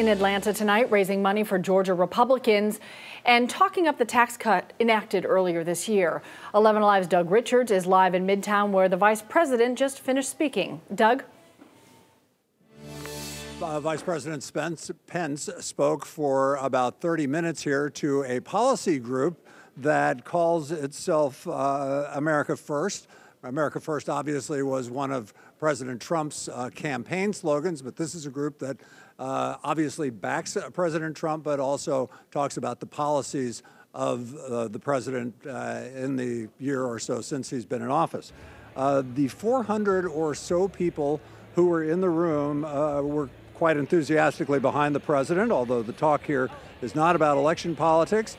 in Atlanta tonight, raising money for Georgia Republicans and talking up the tax cut enacted earlier this year. 11 Alive's Doug Richards is live in Midtown, where the vice president just finished speaking. Doug? Vice President Pence spoke for about 30 minutes here to a policy group that calls itself America First. America First obviously was one of President Trump's campaign slogans, but this is a group that obviously backs President Trump, but also talks about the policies of the president in the year or so since he's been in office. The 400 or so people who were in the room were quite enthusiastically behind the president, although the talk here is not about election politics.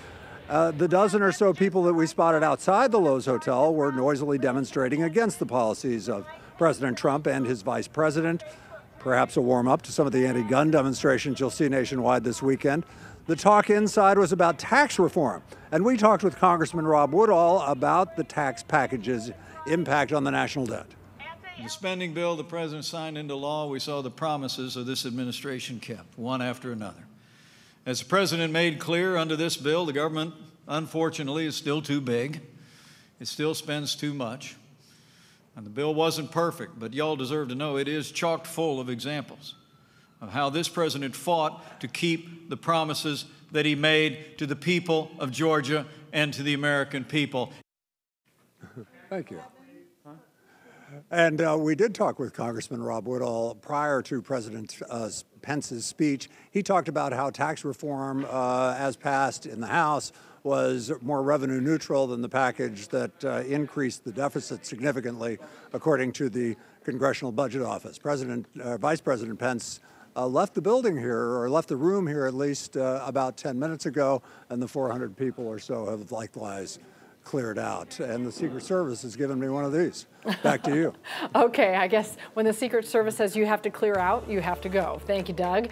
The dozen or so people that we spotted outside the Lowe's Hotel were noisily demonstrating against the policies of President Trump and his vice president, perhaps a warm-up to some of the anti-gun demonstrations you'll see nationwide this weekend. The talk inside was about tax reform, and we talked with Congressman Rob Woodall about the tax package's impact on the national debt. In the spending bill the president signed into law, we saw the promises of this administration kept, one after another. As the president made clear, under this bill, the government, unfortunately, is still too big. It still spends too much. And the bill wasn't perfect, but y'all deserve to know it is chock full of examples of how this president fought to keep the promises that he made to the people of Georgia and to the American people. Thank you. And we did talk with Congressman Rob Woodall prior to President Pence's speech. He talked about how tax reform, as passed in the House, was more revenue neutral than the package that increased the deficit significantly, according to the Congressional Budget Office. Vice President Pence left the building here, or left the room here at least about 10 minutes ago, and the 400 people or so have likewise cleared out. And the Secret Service has given me one of these. Back to you. Okay, I guess when the Secret Service says you have to clear out, you have to go. Thank you, Doug.